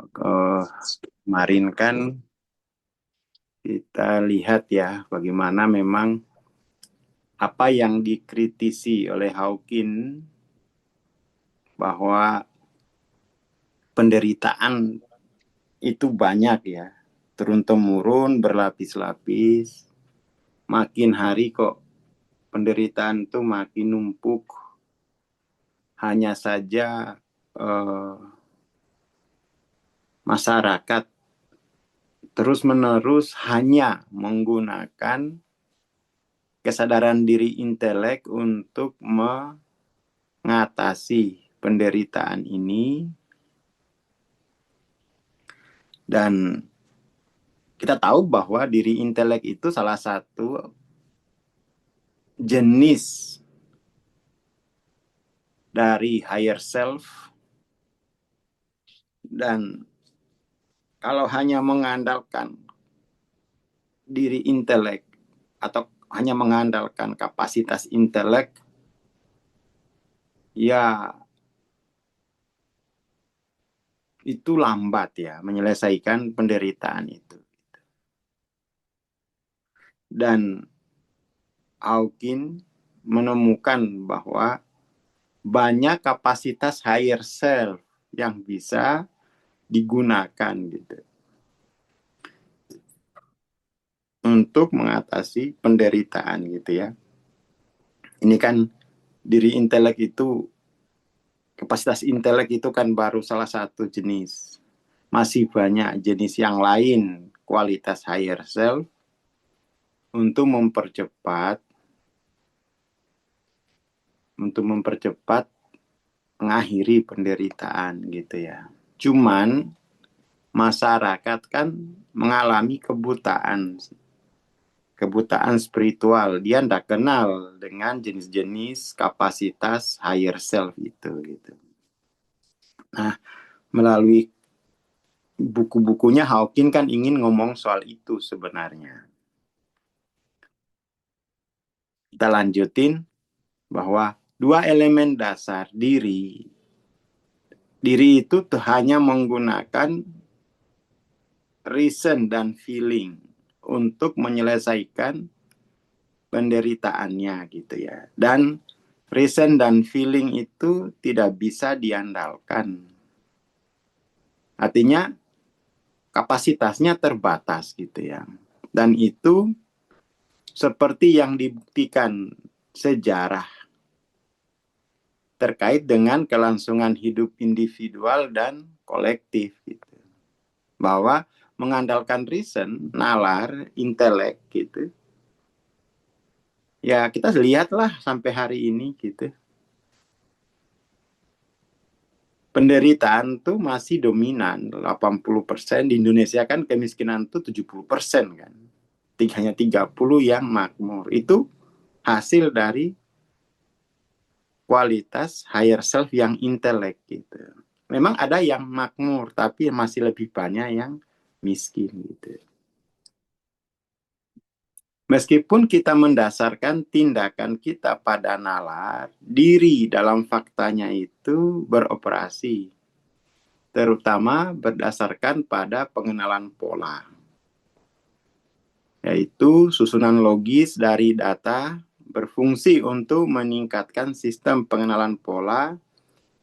Kemarin kan kita lihat ya bagaimana memang apa yang dikritisi oleh Hawking bahwa penderitaan itu banyak ya, turun-temurun berlapis-lapis, makin hari kok penderitaan itu makin numpuk, hanya saja masyarakat terus-menerus hanya menggunakan kesadaran diri intelek untuk mengatasi penderitaan ini, dan kita tahu bahwa diri intelek itu salah satu jenis dari higher self, dan kalau hanya mengandalkan diri intelek atau hanya mengandalkan kapasitas intelek, ya itu lambat ya menyelesaikan penderitaan itu. Dan Hawking menemukan bahwa banyak kapasitas higher self yang bisa digunakan gitu untuk mengatasi penderitaan gitu ya. Ini kan diri intelek itu, kapasitas intelek itu kan baru salah satu jenis. Masih banyak jenis yang lain kualitas higher self untuk mempercepat mengakhiri penderitaan gitu ya. Cuman masyarakat kan mengalami kebutaan spiritual. Dia tidak kenal dengan jenis-jenis kapasitas higher self itu gitu. Nah, melalui buku-bukunya Hawking kan ingin ngomong soal itu sebenarnya. Kita lanjutin bahwa dua elemen dasar diri itu hanya menggunakan reason dan feeling untuk menyelesaikan penderitaannya gitu ya. Dan reason dan feeling itu tidak bisa diandalkan. Artinya kapasitasnya terbatas gitu ya. Dan itu seperti yang dibuktikan sejarah terkait dengan kelangsungan hidup individual dan kolektif gitu. Bahwa mengandalkan reason, nalar, intelek gitu. Ya kita lihatlah sampai hari ini gitu. Penderitaan tuh masih dominan 80%. Di Indonesia kan kemiskinan tuh 70% kan. Hanya 30 yang makmur. Itu hasil dari kualitas higher self yang intelek gitu. Memang ada yang makmur tapi masih lebih banyak yang miskin gitu. Meskipun kita mendasarkan tindakan kita pada nalar, diri dalam faktanya itu beroperasi, terutama berdasarkan pada pengenalan pola, yaitu susunan logis dari data berfungsi untuk meningkatkan sistem pengenalan pola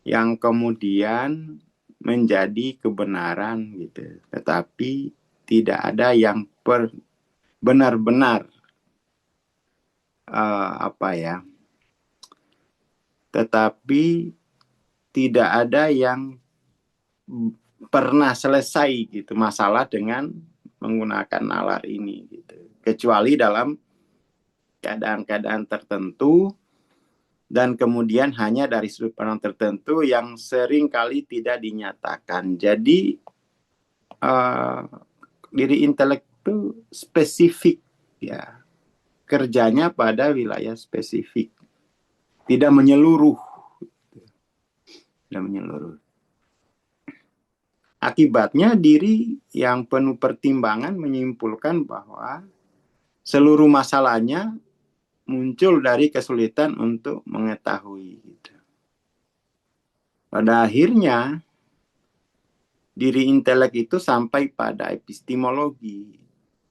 yang kemudian menjadi kebenaran gitu. Tetapi tidak ada yang benar-benar apa ya? Tetapi tidak ada yang pernah selesai gitu masalah dengan menggunakan nalar ini gitu. Kecuali dalam keadaan-keadaan tertentu dan kemudian hanya dari sudut pandang tertentu yang sering kali tidak dinyatakan. Jadi diri intelek itu spesifik ya, kerjanya pada wilayah spesifik, tidak menyeluruh, tidak menyeluruh. Akibatnya diri yang penuh pertimbangan menyimpulkan bahwa seluruh masalahnya muncul dari kesulitan untuk mengetahui gitu. Pada akhirnya diri intelek itu sampai pada epistemologi,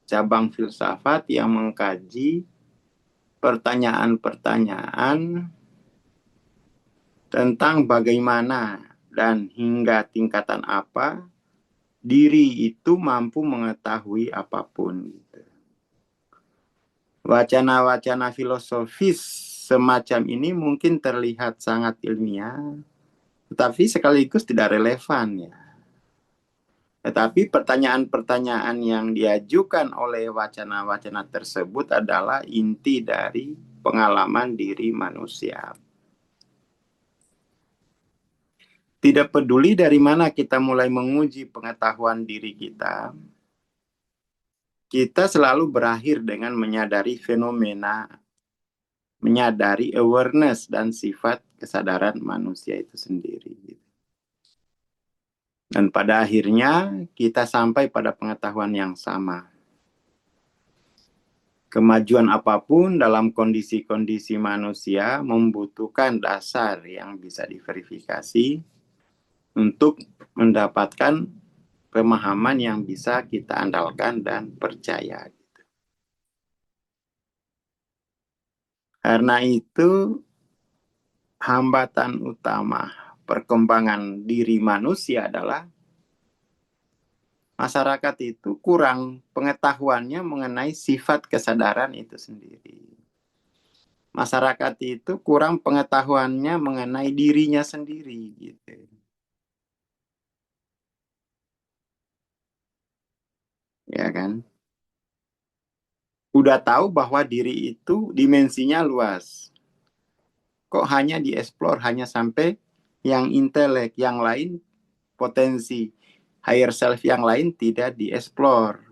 cabang filsafat yang mengkaji pertanyaan-pertanyaan tentang bagaimana dan hingga tingkatan apa diri itu mampu mengetahui apapun. Wacana-wacana filosofis semacam ini mungkin terlihat sangat ilmiah, tetapi sekaligus tidak relevan ya. Tetapi pertanyaan-pertanyaan yang diajukan oleh wacana-wacana tersebut adalah inti dari pengalaman diri manusia. Tidak peduli dari mana kita mulai menguji pengetahuan diri kita selalu berakhir dengan menyadari fenomena, menyadari awareness dan sifat kesadaran manusia itu sendiri. Dan pada akhirnya kita sampai pada pengetahuan yang sama. Kemajuan apapun dalam kondisi-kondisi manusia membutuhkan dasar yang bisa diverifikasi untuk mendapatkan pemahaman yang bisa kita andalkan dan percaya. Karena itu, hambatan utama perkembangan diri manusia adalah masyarakat itu kurang pengetahuannya mengenai sifat kesadaran itu sendiri. Masyarakat itu kurang pengetahuannya mengenai dirinya sendiri gitu. Ya kan? Udah tahu bahwa diri itu dimensinya luas. Kok hanya dieksplor hanya sampai yang intelek, yang lain potensi higher self yang lain tidak dieksplor.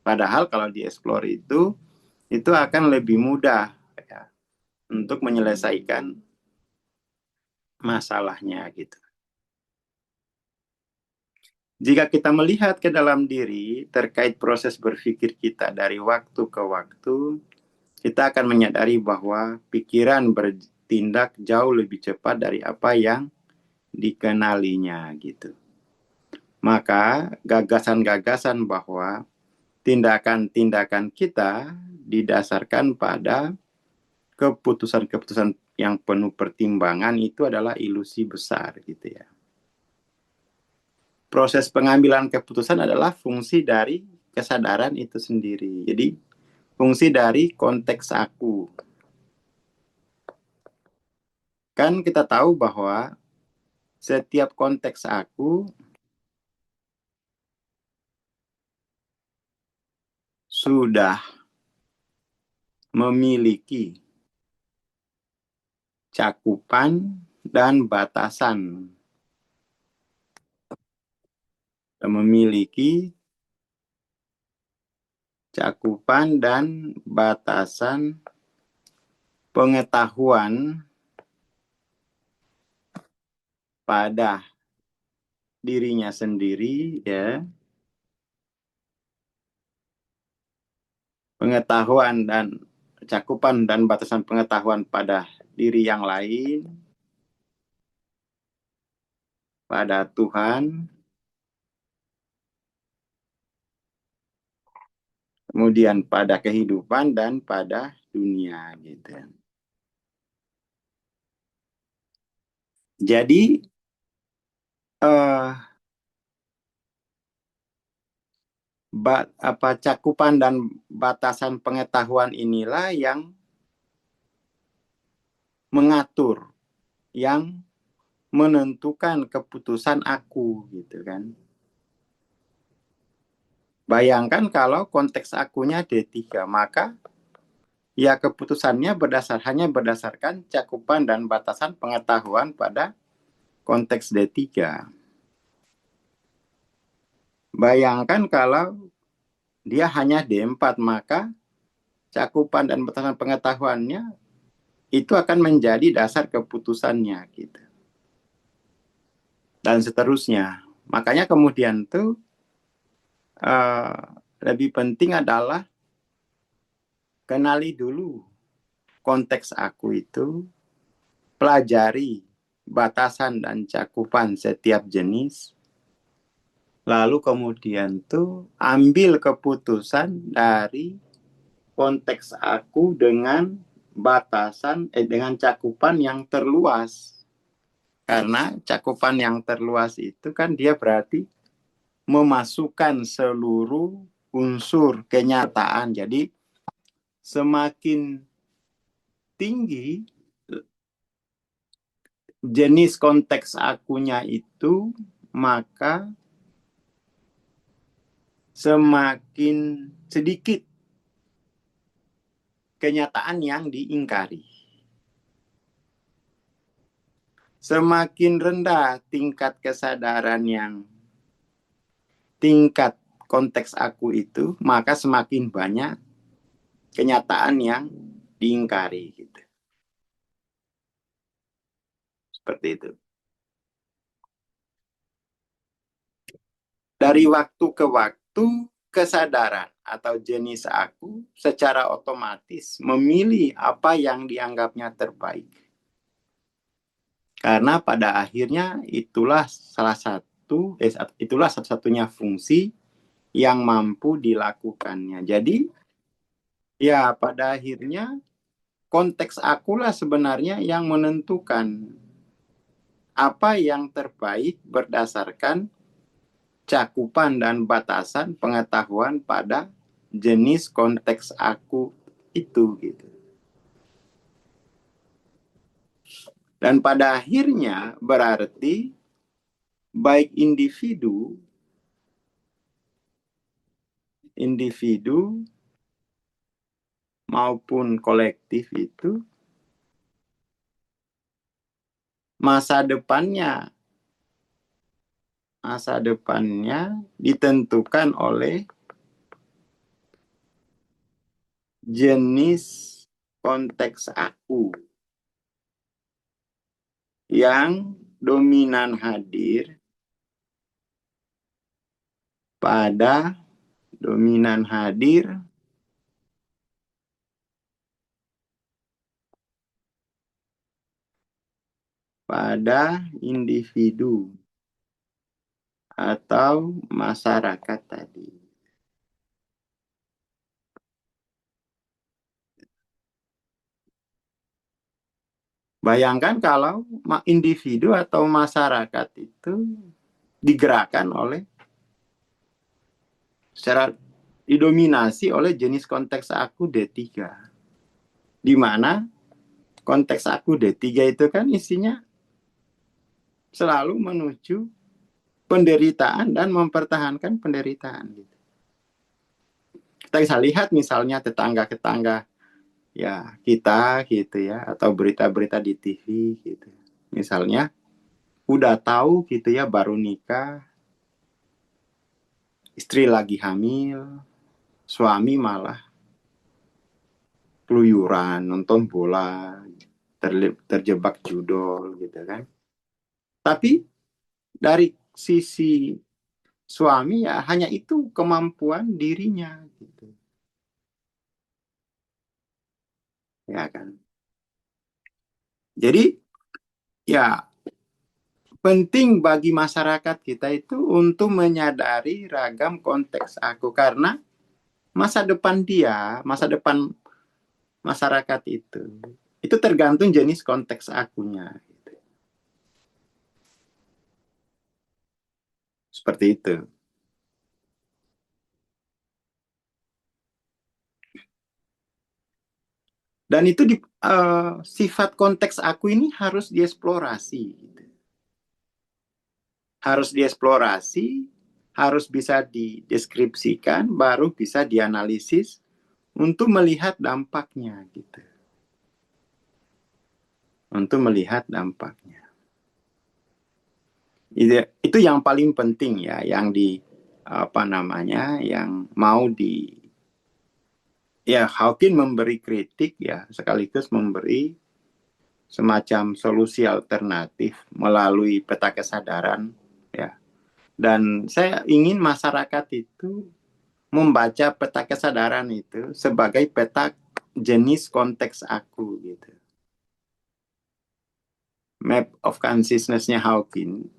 Padahal kalau dieksplor itu akan lebih mudah ya, untuk menyelesaikan masalahnya gitu. Jika kita melihat ke dalam diri terkait proses berpikir kita dari waktu ke waktu, kita akan menyadari bahwa pikiran bertindak jauh lebih cepat dari apa yang dikenalinya gitu. Maka gagasan-gagasan bahwa tindakan-tindakan kita didasarkan pada keputusan-keputusan yang penuh pertimbangan itu adalah ilusi besar gitu ya. Proses pengambilan keputusan adalah fungsi dari kesadaran itu sendiri. Jadi fungsi dari konteks aku. Kan kita tahu bahwa setiap konteks aku sudah memiliki cakupan dan batasan. Memiliki cakupan dan batasan pengetahuan pada dirinya sendiri ya. Pengetahuan dan cakupan dan batasan pengetahuan pada diri yang lain, pada Tuhan, kemudian pada kehidupan dan pada dunia gitu. Jadi cakupan dan batasan pengetahuan inilah yang mengatur, yang menentukan keputusan aku gitu kan. Bayangkan kalau konteks akunya D3, maka ya keputusannya hanya berdasarkan cakupan dan batasan pengetahuan pada konteks D3. Bayangkan kalau dia hanya D4, maka cakupan dan batasan pengetahuannya itu akan menjadi dasar keputusannya gitu. Dan seterusnya. Makanya kemudian tuh lebih penting adalah kenali dulu konteks aku itu, pelajari batasan dan cakupan setiap jenis, lalu kemudian tuh ambil keputusan dari konteks aku dengan dengan cakupan yang terluas. Karena cakupan yang terluas itu kan dia berarti memasukkan seluruh unsur kenyataan. Jadi semakin tinggi jenis konteks akunya itu, maka semakin sedikit kenyataan yang diingkari. Semakin rendah tingkat konteks aku itu, maka semakin banyak kenyataan yang diingkari gitu. Seperti itu. Dari waktu ke waktu, kesadaran atau jenis aku secara otomatis memilih apa yang dianggapnya terbaik. Karena pada akhirnya itulah satu-satunya fungsi yang mampu dilakukannya. Jadi ya pada akhirnya konteks akulah sebenarnya yang menentukan apa yang terbaik berdasarkan cakupan dan batasan pengetahuan pada jenis konteks aku itu gitu. Dan pada akhirnya berarti baik individu maupun kolektif itu masa depannya ditentukan oleh jenis konteks aku yang dominan hadir pada dominan hadir pada individu atau masyarakat tadi. Bayangkan kalau individu atau masyarakat itu digerakkan oleh secara didominasi oleh jenis konteks aku D3. Di mana konteks aku D3 itu kan isinya selalu menuju penderitaan dan mempertahankan penderitaan. Kita bisa lihat misalnya tetangga-tetangga ya kita gitu ya, atau berita-berita di TV gitu. Misalnya udah tahu gitu ya baru nikah, istri lagi hamil, suami malah keluyuran nonton bola, terjebak judol gitu kan. Tapi dari sisi suami ya hanya itu kemampuan dirinya gitu. Ya kan. Jadi ya penting bagi masyarakat kita itu untuk menyadari ragam konteks aku karena masa depan masyarakat itu tergantung jenis konteks akunya. Seperti itu. Dan itu sifat konteks aku ini harus dieksplorasi. Harus dieksplorasi, harus bisa dideskripsikan, baru bisa dianalisis untuk melihat dampaknya gitu. Untuk melihat dampaknya. Itu yang paling penting ya, yang yang mau ya Hawking memberi kritik ya, sekaligus memberi semacam solusi alternatif melalui peta kesadaran ya. Dan saya ingin masyarakat itu membaca peta kesadaran itu sebagai peta jenis konteks aku gitu. Map of consciousness-nya Hawking.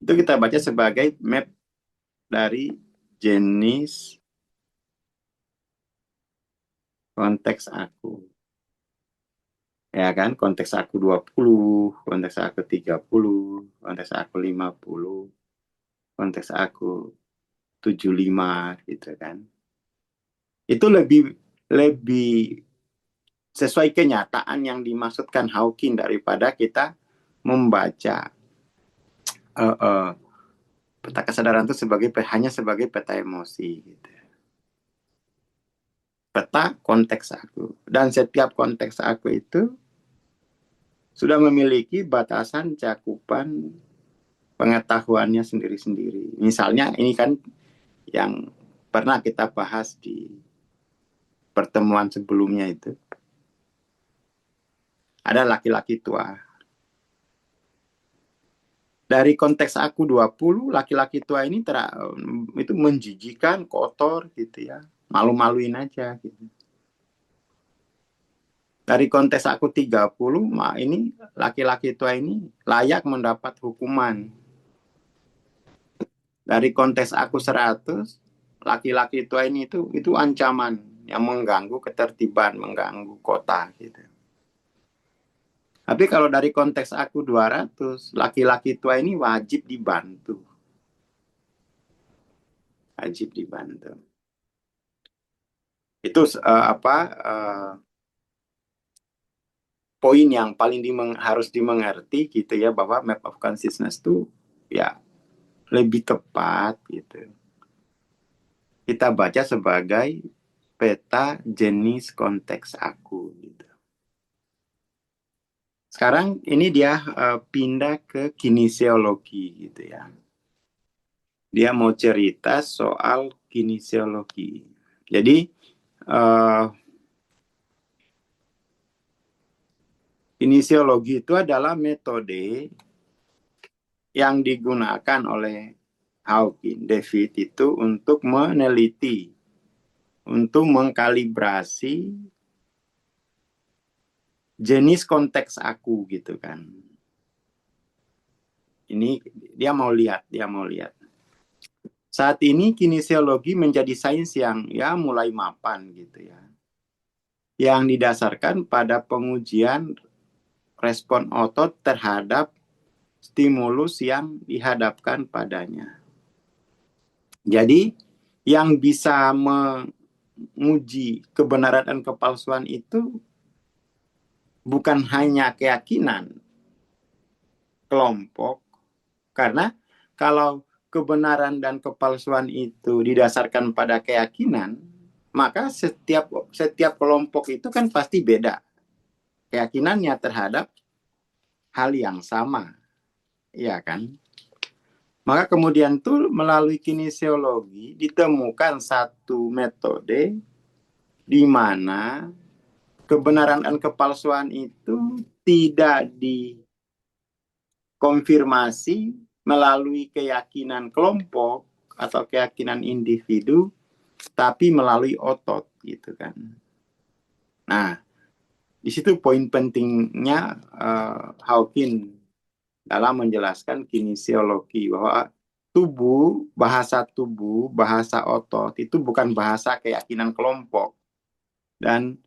Itu kita baca sebagai map dari jenis konteks aku. Ya kan, konteks aku 20, konteks aku 30, konteks aku 50, konteks aku 75 gitu kan. Itu lebih lebih sesuai kenyataan yang dimaksudkan Hawking daripada kita membaca uh, uh, peta kesadaran itu hanya sebagai peta emosi gitu. Peta konteks aku, dan setiap konteks aku itu sudah memiliki batasan cakupan pengetahuannya sendiri-sendiri. Misalnya ini kan yang pernah kita bahas di pertemuan sebelumnya itu. Ada laki-laki tua. Dari konteks aku 20, laki-laki tua ini itu menjijikan, kotor gitu ya. Malu-maluin aja gitu. Dari konteks aku 30, ini laki-laki tua ini layak mendapat hukuman. Dari konteks aku 100, laki-laki tua ini itu ancaman yang mengganggu ketertiban, mengganggu kota gitu. Tapi kalau dari konteks aku 200, laki-laki tua ini wajib dibantu. Wajib dibantu. Itu poin yang paling harus dimengerti gitu ya, bahwa map of consciousness itu ya lebih tepat gitu. Kita baca sebagai peta jenis konteks aku gitu. Sekarang ini dia pindah ke kinesiologi gitu ya. Dia mau cerita soal kinesiologi. Jadi kinesiologi itu adalah metode yang digunakan oleh Hawking, David itu untuk meneliti, untuk mengkalibrasi jenis konteks aku gitu kan. Ini dia mau lihat. Saat ini kinesiologi menjadi sains yang ya mulai mapan gitu ya. Yang didasarkan pada pengujian respon otot terhadap stimulus yang dihadapkan padanya. Jadi yang bisa menguji kebenaran dan kepalsuan itu bukan hanya keyakinan kelompok, karena kalau kebenaran dan kepalsuan itu didasarkan pada keyakinan, maka setiap kelompok itu kan pasti beda keyakinannya terhadap hal yang sama, ya kan? Maka kemudian tuh melalui kinesiologi ditemukan satu metode di mana kebenaran dan kepalsuan itu tidak dikonfirmasi melalui keyakinan kelompok atau keyakinan individu, tapi melalui otot gitu kan. Nah, di situ poin pentingnya Hawking dalam menjelaskan kinesiologi, bahwa bahasa otot itu bukan bahasa keyakinan kelompok, dan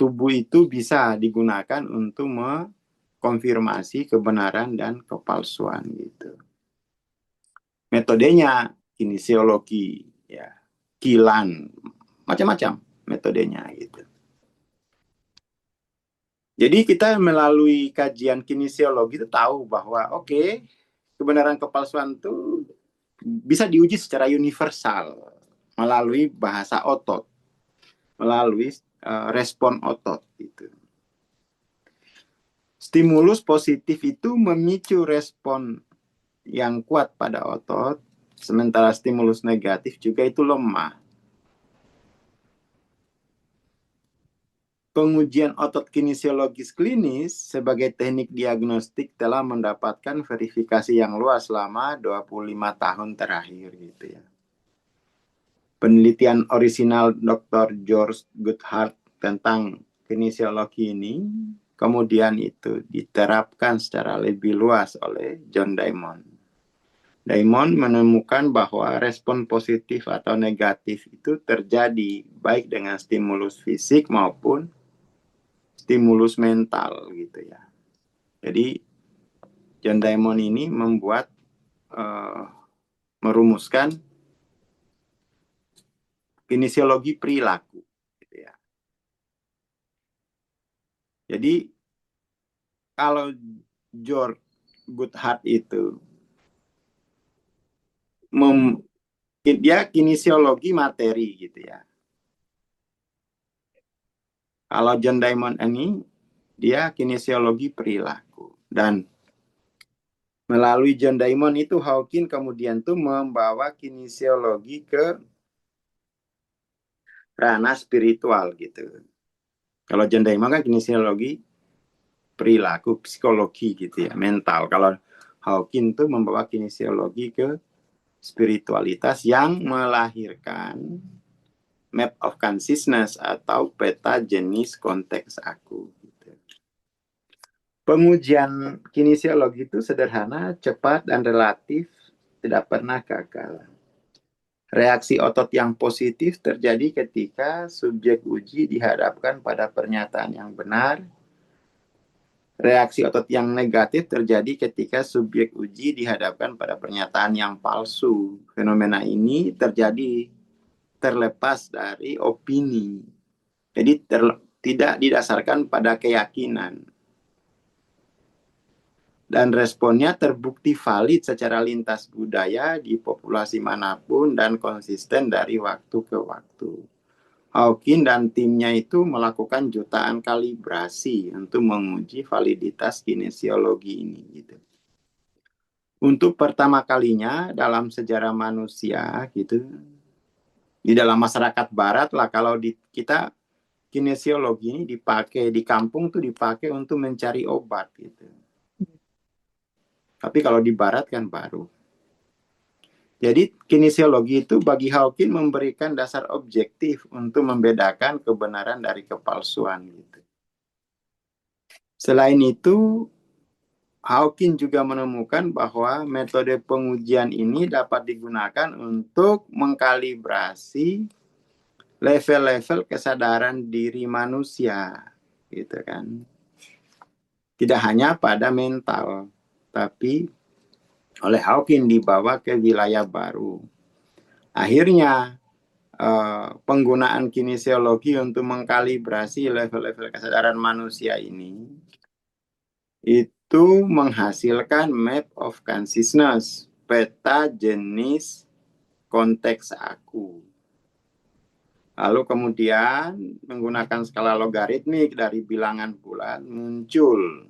tubuh itu bisa digunakan untuk mengkonfirmasi kebenaran dan kepalsuan gitu. Metodenya kinesiologi, ya, kilan, macam-macam metodenya gitu. Jadi kita melalui kajian kinesiologi itu tahu bahwa kebenaran kepalsuan itu bisa diuji secara universal melalui bahasa otot, melalui respon otot gitu. Stimulus positif itu memicu respon yang kuat pada otot, sementara stimulus negatif juga itu lemah. Pengujian otot kinesiologis klinis sebagai teknik diagnostik telah mendapatkan verifikasi yang luas selama 25 tahun terakhir gitu ya. Penelitian orisinal Dr. George Goodhart tentang kinesiologi ini kemudian itu diterapkan secara lebih luas oleh John Diamond. Diamond menemukan bahwa respon positif atau negatif itu terjadi baik dengan stimulus fisik maupun stimulus mental gitu ya. Jadi John Diamond ini uh, merumuskan kinesiologi perilaku gitu ya. Jadi kalau George Goodhart itu dia kinesiologi materi gitu ya. Kalau John Diamond ini dia kinesiologi perilaku, dan melalui John Diamond itu Hawking kemudian tuh membawa kinesiologi ke ranah spiritual gitu. Kalau John Diamond kan kinesiologi perilaku, psikologi gitu ya, mental. Kalau Hawking tuh membawa kinesiologi ke spiritualitas yang melahirkan map of consciousness atau peta jenis konteks aku. Pengujian kinesiologi itu sederhana, cepat, dan relatif, tidak pernah gagal. Reaksi otot yang positif terjadi ketika subjek uji dihadapkan pada pernyataan yang benar. Reaksi otot yang negatif terjadi ketika subjek uji dihadapkan pada pernyataan yang palsu. Fenomena ini terjadi terlepas dari opini. Jadi tidak didasarkan pada keyakinan. Dan responnya terbukti valid secara lintas budaya di populasi manapun dan konsisten dari waktu ke waktu. Hawking dan timnya itu melakukan jutaan kalibrasi untuk menguji validitas kinesiologi ini. Gitu. Untuk pertama kalinya dalam sejarah manusia, gitu, di dalam masyarakat Barat lah, kalau kita kinesiologi ini dipakai di kampung tuh dipakai untuk mencari obat, gitu. Tapi kalau di Barat kan baru. Jadi kinesiologi itu bagi Hawking memberikan dasar objektif untuk membedakan kebenaran dari kepalsuan. Gitu. Selain itu, Hawking juga menemukan bahwa metode pengujian ini dapat digunakan untuk mengkalibrasi level-level kesadaran diri manusia, gitu kan. Tidak hanya pada mental, tapi oleh Hawking dibawa ke wilayah baru. Akhirnya penggunaan kinesiologi untuk mengkalibrasi level-level kesadaran manusia ini itu menghasilkan map of consciousness, peta jenis konteks aku. Lalu kemudian menggunakan skala logaritmik dari bilangan bulat muncul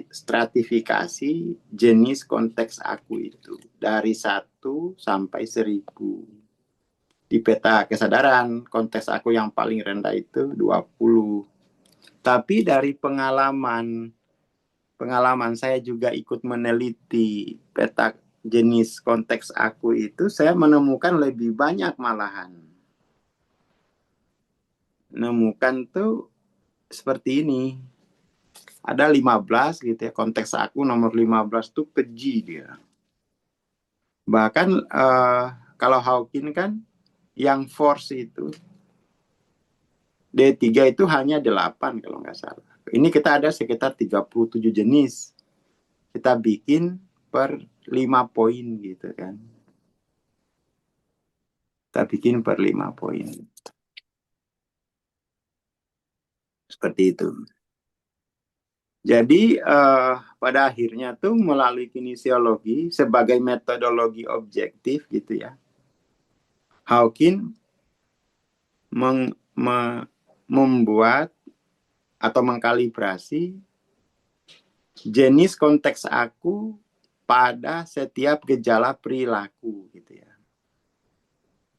stratifikasi jenis konteks aku itu dari 1 sampai 1000. Di peta kesadaran, konteks aku yang paling rendah itu 20. Tapi dari pengalaman saya juga ikut meneliti peta jenis konteks aku itu, saya menemukan lebih banyak malahan. Menemukan tuh seperti ini. Ada 15 gitu ya, konteks aku nomor 15 tuh keji dia. Bahkan kalau Hawking kan yang force itu D3 itu hanya 8 kalau nggak salah. Ini kita ada sekitar 37 jenis. Kita bikin per 5 poin gitu kan. Kita bikin per 5 poin. Seperti itu. Jadi pada akhirnya tuh melalui kinesiologi sebagai metodologi objektif gitu ya. Hawking membuat atau mengkalibrasi jenis konteks aku pada setiap gejala perilaku gitu ya.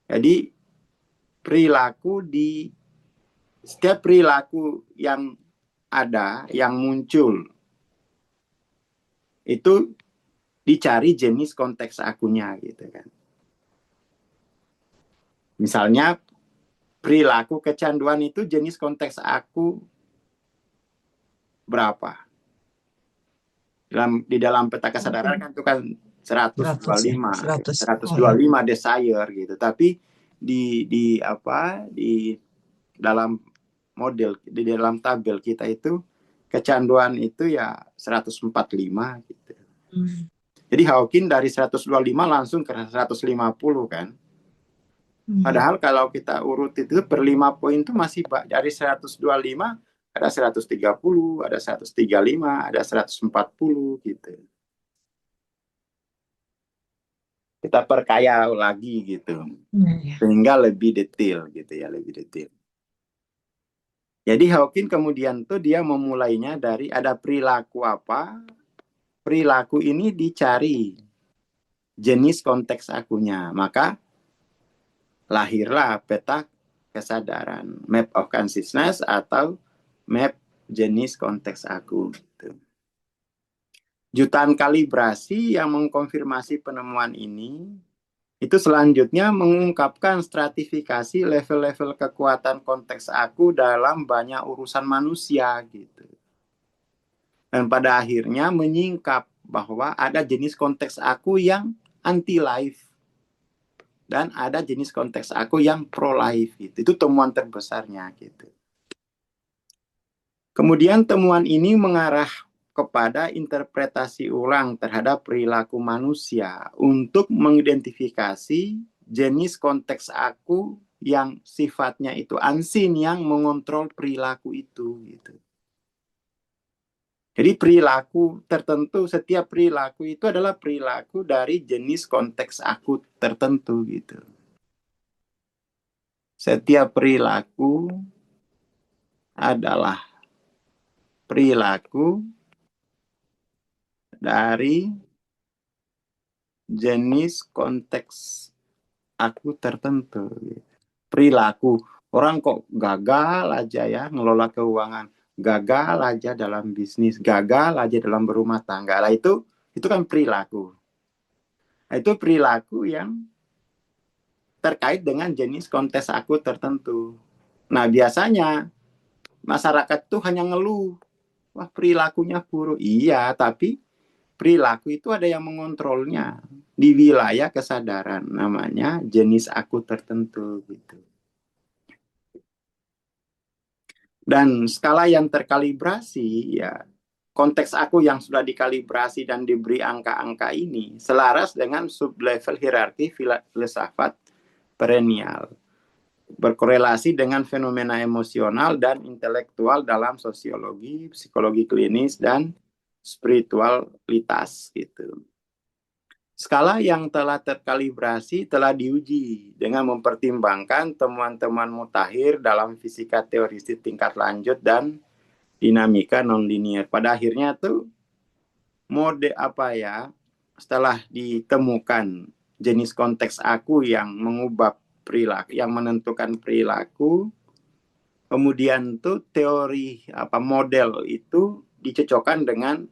Jadi perilaku di setiap perilaku yang ada, yang muncul itu dicari jenis konteks akunya gitu kan. Misalnya perilaku kecanduan itu jenis konteks aku berapa? Di dalam peta kesadaran kan itu kan 100 ya, 125 100. Oh ya. 125 desire gitu. Tapi di dalam model, di dalam tabel kita itu kecanduan itu ya 145 gitu. Hmm. Jadi Hawking dari 125 langsung ke 150 kan. Hmm. Padahal kalau kita urut itu per 5 poin itu masih dari 125 ada 130, ada 135, ada 140 gitu. Kita perkaya lagi gitu. Ya, ya. Sehingga lebih detail gitu ya, lebih detail. Jadi Hawking kemudian tuh dia memulainya dari ada perilaku apa, perilaku ini dicari jenis konteks akunya. Maka lahirlah peta kesadaran, map of consciousness atau map jenis konteks aku. Gitu. Jutaan kalibrasi yang mengkonfirmasi penemuan ini itu selanjutnya mengungkapkan stratifikasi level-level kekuatan konteks aku dalam banyak urusan manusia gitu. Dan pada akhirnya menyingkap bahwa ada jenis konteks aku yang anti life dan ada jenis konteks aku yang pro life gitu. Itu temuan terbesarnya gitu. Kemudian temuan ini mengarah kepada interpretasi ulang terhadap perilaku manusia untuk mengidentifikasi jenis konteks aku yang sifatnya itu unseen yang mengontrol perilaku itu gitu. Jadi perilaku tertentu, setiap perilaku itu adalah perilaku dari jenis konteks aku tertentu gitu. Setiap perilaku adalah perilaku dari jenis konteks aku tertentu. Perilaku orang kok gagal aja ya ngelola keuangan, gagal aja dalam bisnis, gagal aja dalam berumah tangga. Lah itu kan perilaku. Nah, itu perilaku yang terkait dengan jenis konteks aku tertentu. Nah, biasanya masyarakat tuh hanya ngeluh, wah perilakunya buruk. Iya, tapi perilaku itu ada yang mengontrolnya di wilayah kesadaran, namanya jenis aku tertentu gitu. Dan skala yang terkalibrasi ya konteks aku yang sudah dikalibrasi dan diberi angka-angka ini selaras dengan sublevel hierarki filsafat perennial, berkorelasi dengan fenomena emosional dan intelektual dalam sosiologi, psikologi klinis, dan spiritualitas gitu. Skala yang telah terkalibrasi telah diuji dengan mempertimbangkan temuan-temuan mutakhir dalam fisika teoristik tingkat lanjut dan dinamika nonlinier. Pada akhirnya tuh mode apa ya, setelah ditemukan jenis konteks aku yang mengubah perilaku, yang menentukan perilaku, kemudian tuh teori apa model itu dicocokkan dengan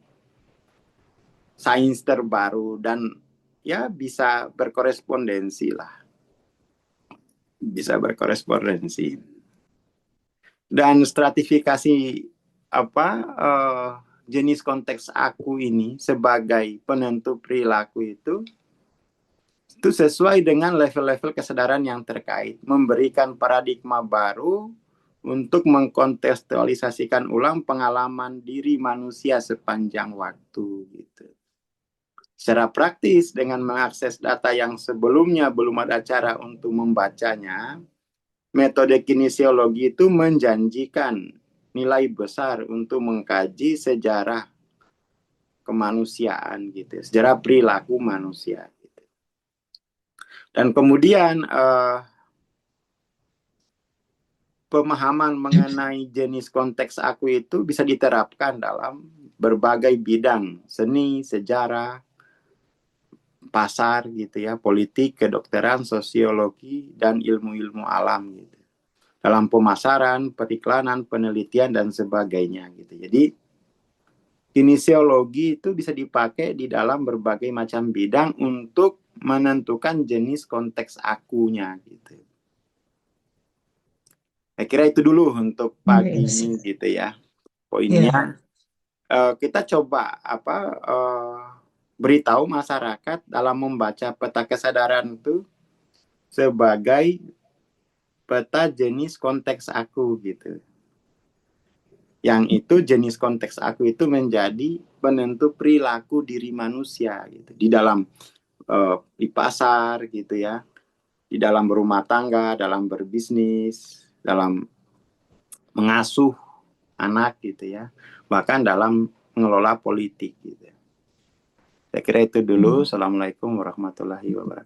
sains terbaru dan ya bisa berkorespondensi lah, bisa berkorespondensi. Dan stratifikasi apa jenis konteks aku ini sebagai penentu perilaku itu sesuai dengan level-level kesadaran yang terkait, memberikan paradigma baru untuk mengkontekstualisasikan ulang pengalaman diri manusia sepanjang waktu gitu. Secara praktis dengan mengakses data yang sebelumnya belum ada cara untuk membacanya, metode kinesiologi itu menjanjikan nilai besar untuk mengkaji sejarah kemanusiaan gitu, sejarah perilaku manusia. Gitu. Dan kemudian pemahaman mengenai jenis konteks aku itu bisa diterapkan dalam berbagai bidang, seni, sejarah, pasar gitu ya, politik, kedokteran, sosiologi, dan ilmu-ilmu alam gitu. Dalam pemasaran, periklanan, penelitian, dan sebagainya gitu. Jadi kinesiologi itu bisa dipakai di dalam berbagai macam bidang untuk menentukan jenis konteks akunya gitu. Saya kira itu dulu untuk pagi Yes. ini gitu ya. Ya. Poinnya kita coba beritahu masyarakat dalam membaca peta kesadaran itu sebagai peta jenis konteks aku gitu. Yang itu jenis konteks aku itu menjadi penentu perilaku diri manusia gitu. Di dalam di pasar gitu ya, di dalam berumah tangga, dalam berbisnis, dalam mengasuh anak gitu ya, bahkan dalam mengelola politik gitu. Saya kira itu dulu. Assalamualaikum warahmatullahi wabarakatuh.